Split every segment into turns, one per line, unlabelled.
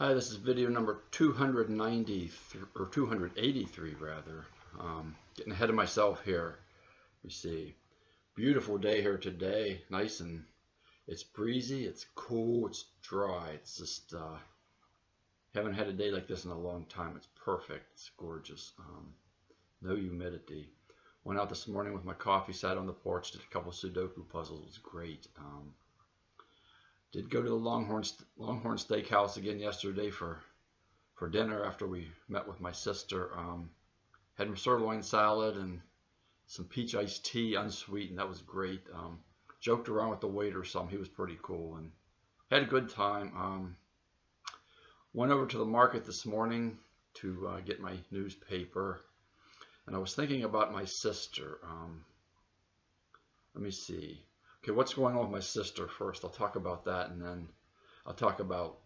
Hi, this is video number 293 or 283 rather. Getting ahead of myself here. We see beautiful day here today. Nice, and it's breezy, it's cool, it's dry. It's just haven't had a day like this in a long time. It's perfect. It's gorgeous. No humidity. Went out this morning with my coffee, sat on the porch, did a couple Sudoku puzzles. It was great. Did go to the Longhorn Steakhouse again yesterday for dinner after we met with my sister. Had some sirloin salad and some peach iced tea, unsweetened. That was great. Joked around with the waiter some. He was pretty cool and had a good time. Went over to the market this morning to get my newspaper, and I was thinking about my sister. Let me see. Okay, what's going on with my sister first? I'll talk about that, and then I'll talk about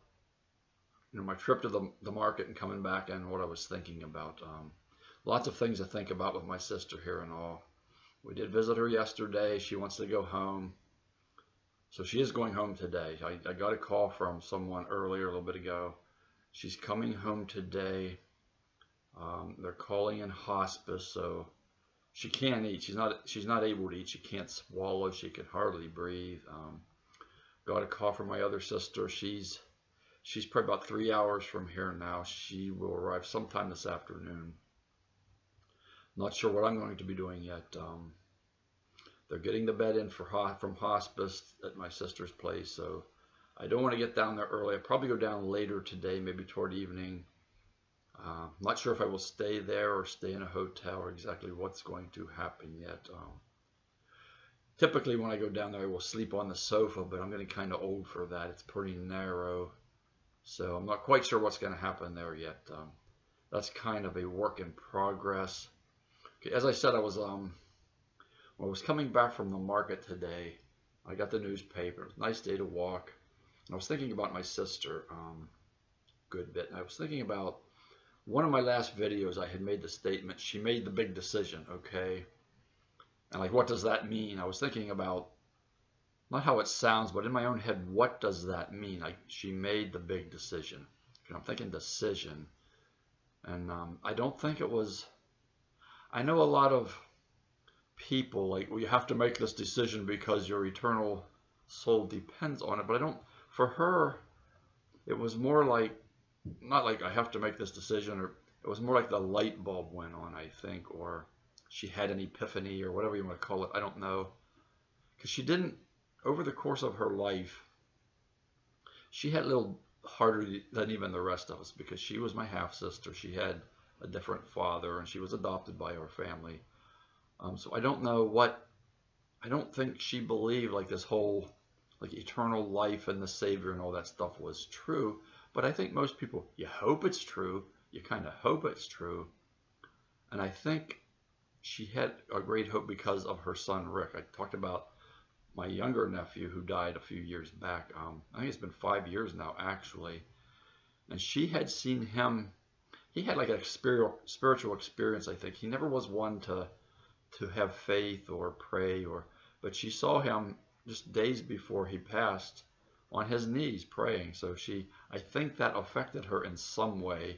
my trip to the market and coming back and what I was thinking about. Lots of things to think about with my sister here and all. We did visit her yesterday. She wants to go home. So she is going home today. I got a call from someone earlier, a little bit ago. She's coming home today. They're calling in hospice, so she can't eat. She's not able to eat. She can't swallow. She can hardly breathe. Got a call from my other sister. She's probably about 3 hours from here now. She will arrive sometime this afternoon. Not sure what I'm going to be doing yet. They're getting the bed in from hospice at my sister's place, so I don't want to get down there early. I'll probably go down later today, maybe toward evening. Not sure if I will stay there or stay in a hotel or exactly what's going to happen yet. Typically when I go down there I will sleep on the sofa, but I'm getting kind of old for that. It's pretty narrow, so I'm not quite sure what's going to happen there yet. That's kind of a work in progress. Okay, as I said, when I was coming back from the market today, I got the newspaper. It was a nice day to walk. And I was thinking about my sister good bit. And I was thinking about one of my last videos. I had made the statement, she made the big decision, okay? And like, what does that mean? I was thinking about, not how it sounds, but in my own head, what does that mean? Like, she made the big decision. And I'm thinking decision. And I don't think it was, I know a lot of people, like, well, you have to make this decision because your eternal soul depends on it. But I don't, for her, it was more like, not like I have to make this decision, or it was more like the light bulb went on, I think, or she had an epiphany or whatever you want to call it. I don't know. Because she didn't, over the course of her life, she had a little harder than even the rest of us, because she was my half sister. She had a different father and she was adopted by our family. So I don't know what, I don't think she believed like this whole like eternal life and the Savior and all that stuff was true. But I think most people, you hope it's true. You kind of hope it's true. And I think she had a great hope because of her son, Rick. I talked about my younger nephew who died a few years back. I think it's been 5 years now, actually. And she had seen him. He had like a spiritual experience, I think. He never was one to have faith or pray, but she saw him just days before he passed on his knees praying. So I think that affected her in some way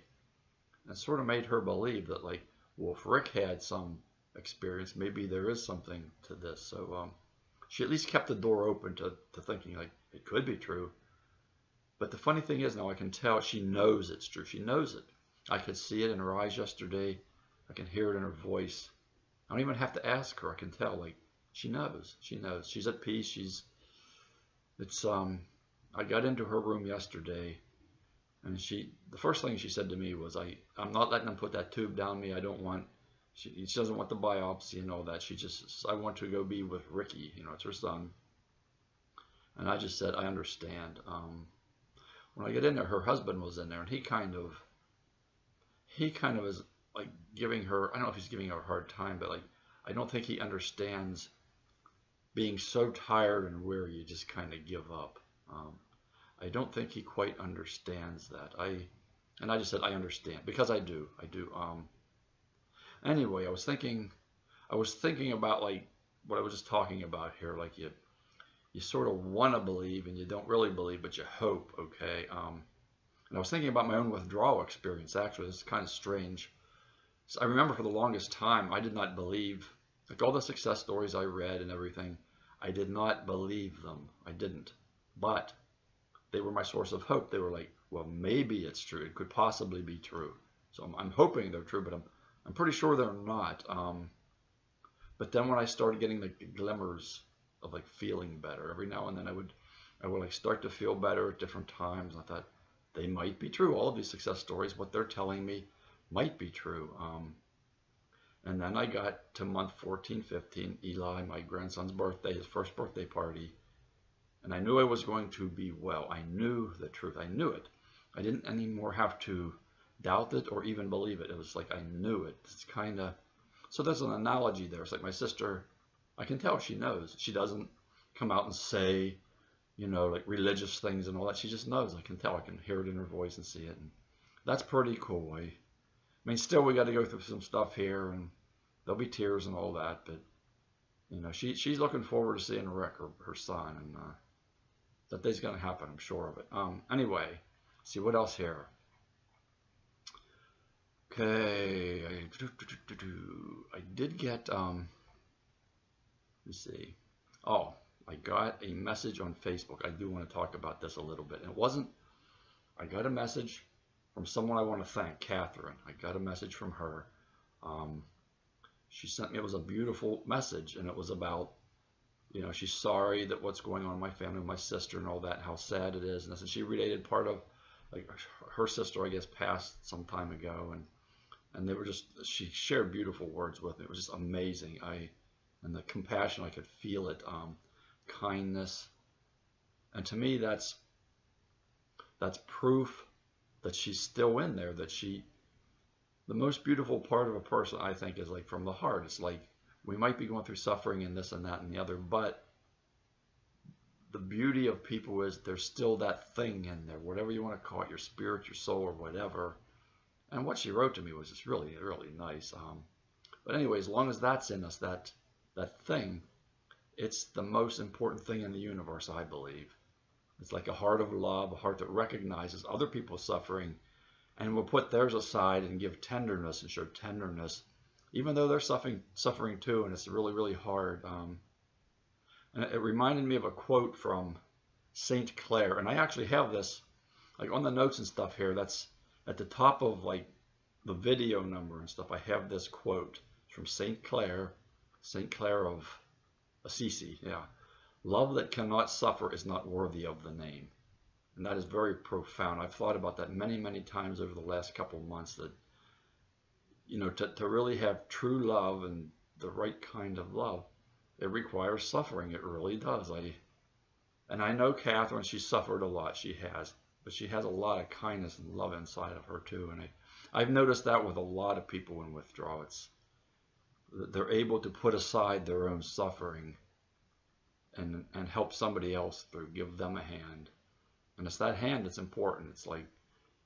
and sort of made her believe that, like, well, if Rick had some experience, maybe there is something to this. So she at least kept the door open to thinking like it could be true. But the funny thing is, now I can tell she knows it's true. She knows it. I could see it in her eyes yesterday. I can hear it in her voice. I don't even have to ask her. I can tell, like, she knows. She knows. She's at peace. I got into her room yesterday, and the first thing she said to me was, I'm not letting them put that tube down me. I don't want, she doesn't want the biopsy and all that. She just, I want to go be with Ricky. It's her son. And I just said, I understand. When I get in there, her husband was in there, and he kind of is like giving her, I don't know if he's giving her a hard time, but like, I don't think he understands being so tired and weary you just kind of give up. I don't think he quite understands that. And I just said, I understand, because I do. Anyway, I was thinking about like what I was just talking about here. Like, you sort of want to believe and you don't really believe, but you hope, okay? And I was thinking about my own withdrawal experience, actually. It's kind of strange. So I remember for the longest time, I did not believe, like all the success stories I read and everything, I did not believe them. I didn't. But they were my source of hope. They were like, well, maybe it's true. It could possibly be true. So I'm hoping they're true, but I'm pretty sure they're not. But then when I started getting like the glimmers of like feeling better every now and then, I would like start to feel better at different times. I thought they might be true. All of these success stories, what they're telling me, might be true. And then I got to month 14, 15, Eli, my grandson's birthday, his first birthday party, and I knew I was going to be well. I knew the truth. I knew it. I didn't anymore have to doubt it or even believe it. It was like I knew it. It's kind of, so there's an analogy there. It's like my sister, I can tell she knows. She doesn't come out and say, you know, like religious things and all that. She just knows. I can tell. I can hear it in her voice and see it. And that's pretty cool. I mean, still we got to go through some stuff here, and there'll be tears and all that. But you know, she's looking forward to seeing Rick, her son, and that day's going to happen. I'm sure of it. Anyway, see what else here. Okay, I did get let's see. Oh, I got a message on Facebook. I do want to talk about this a little bit. And it wasn't, I got a message from someone I want to thank, Catherine. I got a message from her. She sent me, it was a beautiful message, and it was about, you know, she's sorry that what's going on in my family, with my sister and all that, how sad it is. And she related part of, like, her sister, I guess, passed some time ago, and they were just, she shared beautiful words with me. It was just amazing. And the compassion, I could feel it, kindness. And to me, that's proof that she's still in there, that the most beautiful part of a person, I think, is like from the heart. It's like we might be going through suffering and this and that and the other, but the beauty of people is there's still that thing in there, whatever you want to call it, your spirit, your soul, or whatever. And what she wrote to me was just really, really nice. But anyway, as long as that's in us, that thing, it's the most important thing in the universe, I believe. It's like a heart of love, a heart that recognizes other people's suffering and will put theirs aside and give tenderness and show tenderness, even though they're suffering too, and it's really, really hard. And it reminded me of a quote from Saint Clare, and I actually have this, like on the notes and stuff here, that's at the top of like the video number and stuff. I have this quote from Saint Clare of Assisi, yeah. Love that cannot suffer is not worthy of the name. And that is very profound. I've thought about that many, many times over the last couple of months, that, you know, to really have true love and the right kind of love, it requires suffering. It really does. And I know Catherine, she suffered a lot. She has. But she has a lot of kindness and love inside of her too. And I've noticed that with a lot of people in withdrawal. They're able to put aside their own suffering and help somebody else through, give them a hand. And it's that hand that's important. It's like,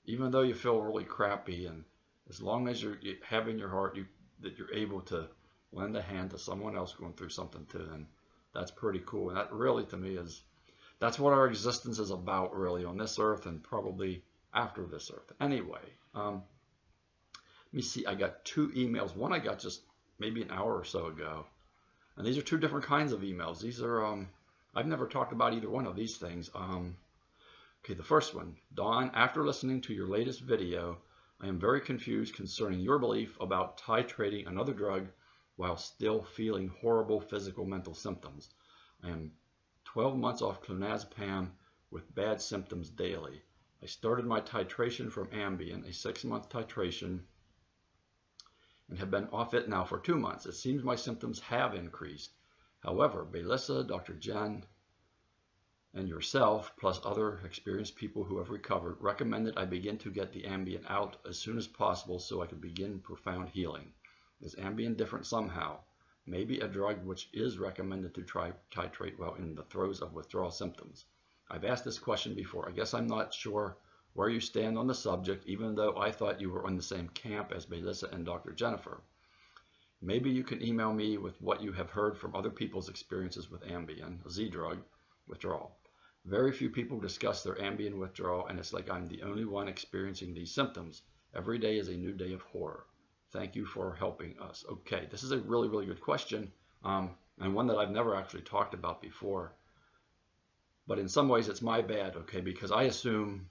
even though you feel really crappy, and as long as you have in your heart that you're able to lend a hand to someone else going through something too, then that's pretty cool. And that really, to me, that's what our existence is about, really, on this earth and probably after this earth. Anyway, let me see. I got 2 emails. One I got just maybe an hour or so ago. And these are 2 different kinds of emails. These are, I've never talked about either one of these things. Okay, the first one. Don, after listening to your latest video, I am very confused concerning your belief about titrating another drug while still feeling horrible physical mental symptoms. I am 12 months off clonazepam with bad symptoms daily. I started my titration from Ambien, a 6-month titration, and have been off it now for 2 months. It seems my symptoms have increased. However, Belissa, Dr. Jen, and yourself, plus other experienced people who have recovered, recommended I begin to get the Ambien out as soon as possible so I could begin profound healing. Is Ambien different somehow? Maybe a drug which is recommended to try titrate while in the throes of withdrawal symptoms. I've asked this question before. I guess I'm not sure where you stand on the subject, even though I thought you were on the same camp as Belissa and Dr. Jennifer. Maybe you can email me with what you have heard from other people's experiences with Ambien, a Z drug, withdrawal. Very few people discuss their Ambien withdrawal, and it's like I'm the only one experiencing these symptoms. Every day is a new day of horror. Thank you for helping us. Okay, this is a really, really good question, and one that I've never actually talked about before. But in some ways, it's my bad, okay, because I assume,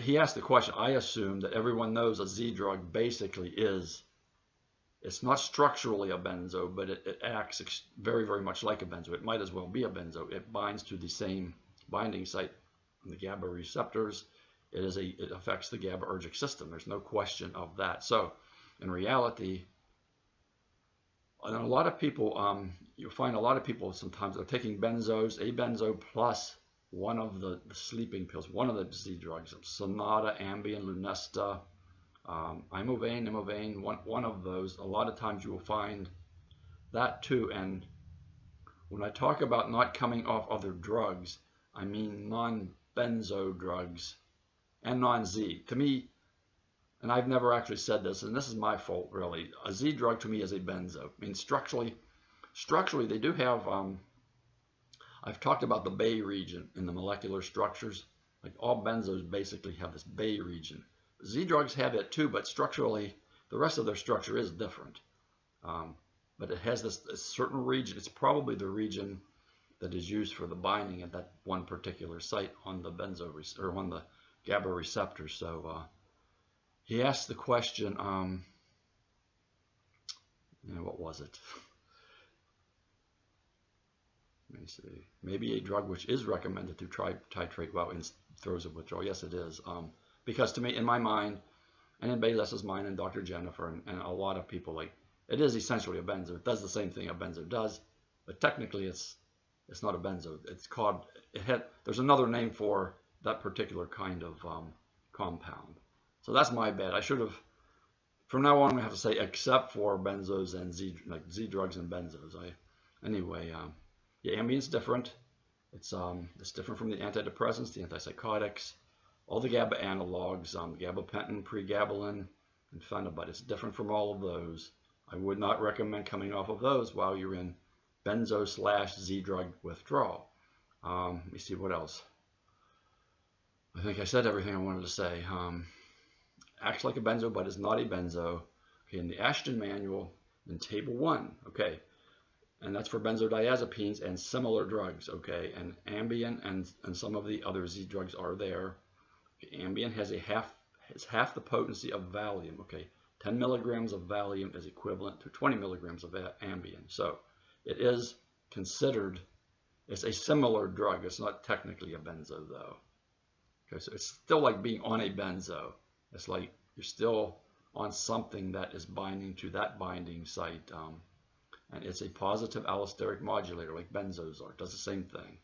he asked the question, I assume that everyone knows a Z drug basically is, it's not structurally a benzo, but it acts very, very much like a benzo. It might as well be a benzo. It binds to the same binding site on the GABA receptors. It affects the GABAergic system. There's no question of that. So in reality, and a lot of people, you'll find a lot of people sometimes are taking benzos, a benzo plus one of the sleeping pills, one of the Z drugs, Sonata, Ambien, Lunesta, Imovane, one of those. A lot of times you will find that too. And when I talk about not coming off other drugs, I mean non-benzo drugs and non-Z. To me, and I've never actually said this, and this is my fault really, a Z drug to me is a benzo. I mean, structurally they do have, I've talked about the Bay region in the molecular structures. Like all benzos basically have this Bay region. Z drugs have it too, but structurally, the rest of their structure is different. But it has this certain region. It's probably the region that is used for the binding at that one particular site on the benzo or on the GABA receptor. So he asked the question, what was it? Let me see. Maybe a drug which is recommended to titrate while in throes of withdrawal. Yes, it is. Because to me, in my mind, and in Bayless's mind, and Dr. Jennifer, and a lot of people, like, it is essentially a benzo. It does the same thing a benzo does, but technically it's not a benzo. It's called, there's another name for that particular kind of compound. So that's my bad. I should have, from now on, I'm going to have to say except for benzos and Z drugs and benzos. Anyway, yeah, Ambien's different. It's different from the antidepressants, the antipsychotics, all the GABA analogs, gabapentin, pregabalin, and phenibut. It's different from all of those. I would not recommend coming off of those while you're in benzo/Z drug withdrawal. Let me see what else. I think I said everything I wanted to say. Acts like a benzo, but is not a benzo. Okay, in the Ashton manual, in table 1, okay, and that's for benzodiazepines and similar drugs, okay, and Ambien and some of the other Z drugs are there. Okay, Ambien has half the potency of Valium, okay. 10 milligrams of Valium is equivalent to 20 milligrams of Ambien. So it is considered, it's a similar drug. It's not technically a benzo though. Okay, so it's still like being on a benzo. It's like you're still on something that is binding to that binding site. And it's a positive allosteric modulator like benzos are. It does the same thing.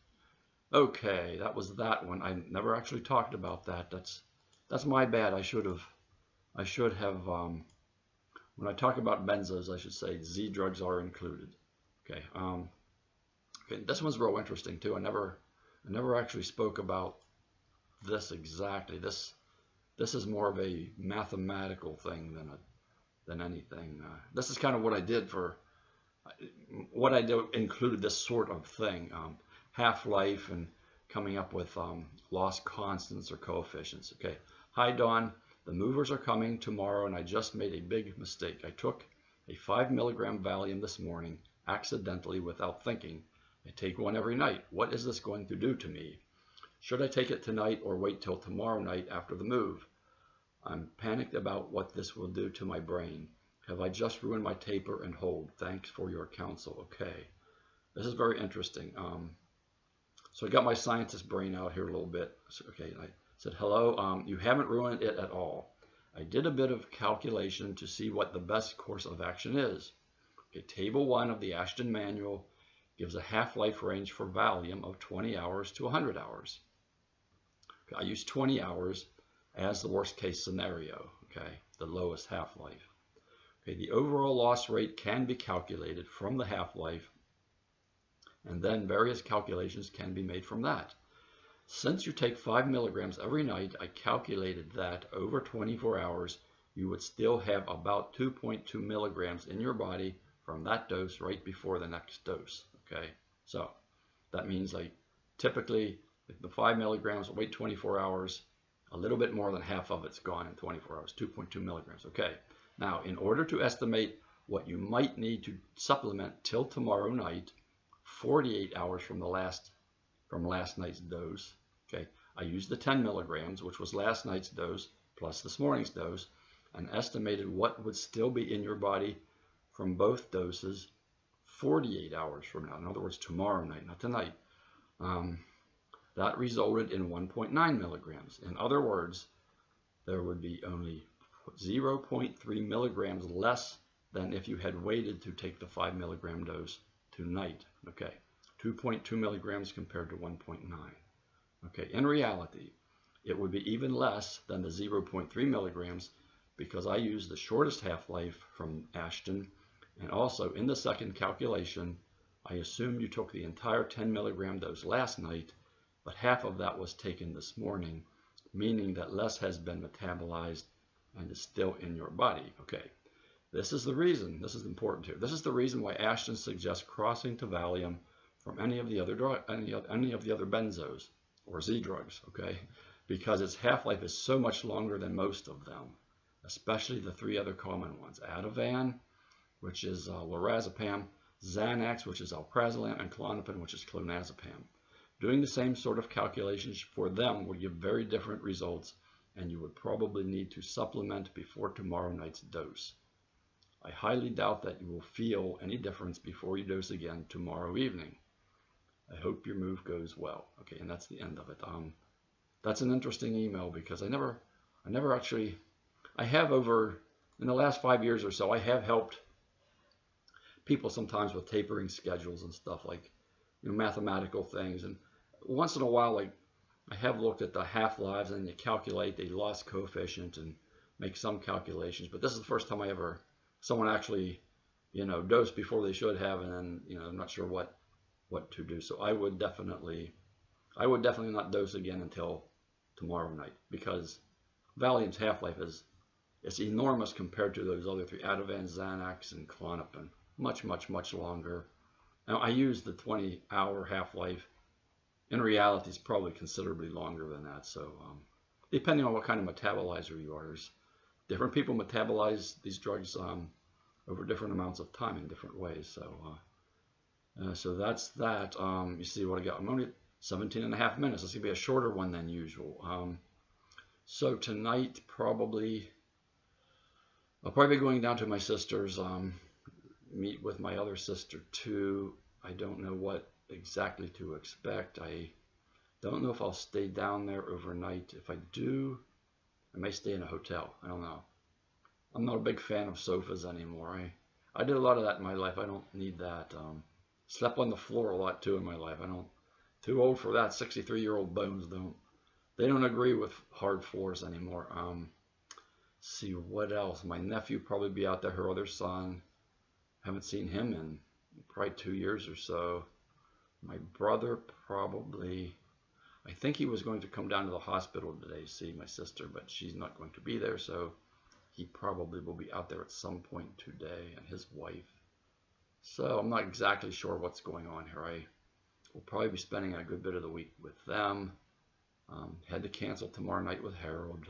Okay, that was that one. I never actually talked about that. That's my bad. I should have, when I talk about benzos, I should say Z drugs are included. Okay, okay, this one's real interesting too. I never actually spoke about this exactly. This is more of a mathematical thing than anything. This is kind of what I did for, what I do included this sort of thing, half-life and coming up with loss constants or coefficients. Okay, hi Dawn. The movers are coming tomorrow, and I just made a big mistake. I took a 5 milligram Valium this morning, accidentally, without thinking. I take one every night. What is this going to do to me? Should I take it tonight or wait till tomorrow night after the move? I'm panicked about what this will do to my brain. Have I just ruined my taper and hold? Thanks for your counsel. Okay, this is very interesting. So I got my scientist brain out here a little bit. So, okay, I said, hello, you haven't ruined it at all. I did a bit of calculation to see what the best course of action is. Okay, table 1 of the Ashton manual gives a half-life range for Valium of 20 hours to 100 hours. Okay, I use 20 hours as the worst case scenario, okay, the lowest half-life. Okay, the overall loss rate can be calculated from the half-life, and then various calculations can be made from that. Since you take 5 milligrams every night, I calculated that over 24 hours, you would still have about 2.2 milligrams in your body from that dose right before the next dose, okay? So that means like Typically, the 5 milligrams, wait 24 hours. A little bit more than half of it's gone in 24 hours, 2.2 milligrams. Okay. Now, in order to estimate what you might need to supplement till tomorrow night, 48 hours from last night's dose, okay, I used the 10 milligrams, which was last night's dose, plus this morning's dose, and estimated what would still be in your body from both doses 48 hours from now. In other words, tomorrow night, not tonight. That resulted in 1.9 milligrams. In other words, there would be only 0.3 milligrams less than if you had waited to take the 5 milligram dose tonight. Okay, 2.2 milligrams compared to 1.9. Okay, in reality, it would be even less than the 0.3 milligrams because I used the shortest half-life from Ashton, and also in the second calculation, I assumed you took the entire 10 milligram dose last night, but half of that was taken this morning, meaning that less has been metabolized and is still in your body. Okay, this is the reason, this is important here, this is the reason why Ashton suggests crossing to Valium from any of the other benzos or Z drugs, okay, because its half-life is so much longer than most of them, especially the 3 other common ones: Ativan, which is lorazepam, Xanax, which is alprazolam, and Klonopin, which is clonazepam. Doing the same sort of calculations for them would give very different results, and you would probably need to supplement before tomorrow night's dose. I highly doubt that you will feel any difference before you dose again tomorrow evening. I hope your move goes well. Okay, and that's the end of it. That's an interesting email because I never actually, I have over, in the last 5 years or so, I have helped people sometimes with tapering schedules and stuff, like, you know, mathematical things. And once in a while, like, I have looked at the half-lives and you calculate the loss coefficient and make some calculations. But this is the first time someone actually, you know, dosed before they should have, and then, you know, I'm not sure what to do. So I would definitely not dose again until tomorrow night, because Valium's half-life is enormous compared to those other 3, Ativan, Xanax, and Klonopin. Much, much, much longer. Now, I use the 20-hour half-life. In reality, it's probably considerably longer than that. So depending on what kind of metabolizer you are, different people metabolize these drugs over different amounts of time in different ways. So that's that. You see what I got? I'm only at 17.5 minutes. This is going to be a shorter one than usual. So tonight, I'll probably be going down to my sister's, meet with my other sister too. I don't know what exactly to expect. I don't know if I'll stay down there overnight. If I do, I may stay in a hotel. I don't know. I'm not a big fan of sofas anymore. I did a lot of that in my life. I don't need that. Slept on the floor a lot too in my life. Too old for that. 63-year-old bones they don't agree with hard floors anymore. See what else. My nephew probably be out there. Her other son. Haven't seen him in probably 2 years or so. My brother probably, I think he was going to come down to the hospital today to see my sister, but she's not going to be there, so he probably will be out there at some point today, and his wife. So I'm not exactly sure what's going on here. I will probably be spending a good bit of the week with them. Had to cancel tomorrow night with Harold.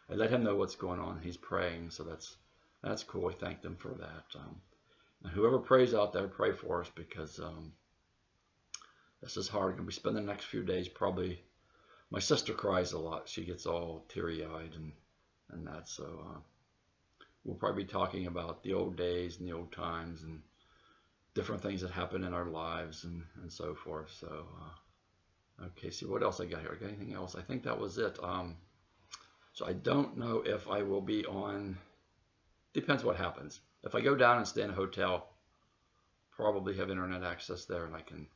I let him know what's going on. He's praying, so that's cool. I thanked him for that. And whoever prays out there, pray for us, because this is hard. Going to be spending the next few days probably. My sister cries a lot. She gets all teary-eyed and that. So we'll probably be talking about the old days and the old times and different things that happen in our lives and so forth. So okay, see what else I got here. I got anything else? I think that was it. So I don't know if I will be on. Depends what happens. If I go down and stay in a hotel, probably have internet access there and I can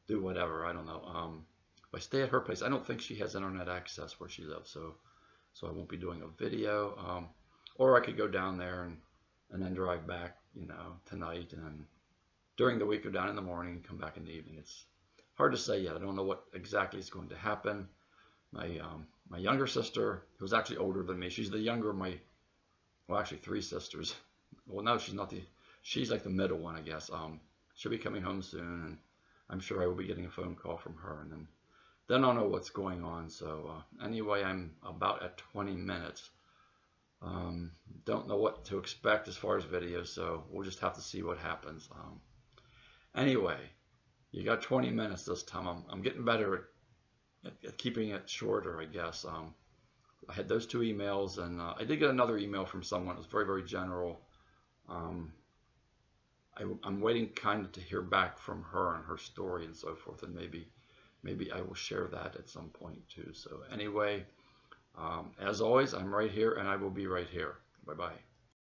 do whatever. I don't know. If I stay at her place, I don't think she has internet access where she lives, so I won't be doing a video. Or I could go down there and then drive back, you know, tonight, and then during the week go down in the morning and come back in the evening. It's hard to say yet. I don't know what exactly is going to happen. My younger sister, who's actually older than me, she's the younger of my, well, actually 3 sisters. Well, no, she's like the middle one, I guess. She'll be coming home soon, and I'm sure I will be getting a phone call from her. And then then I'll know what's going on. So anyway, I'm about at 20 minutes. Don't know what to expect as far as videos, so we'll just have to see what happens. Anyway, you got 20 minutes this time. I'm getting better at keeping it shorter, I guess. I had those 2 emails, and I did get another email from someone. It was very, very general. I'm waiting kind of to hear back from her and her story and so forth, and maybe I will share that at some point too. So anyway, as always, I'm right here, and I will be right here. Bye-bye.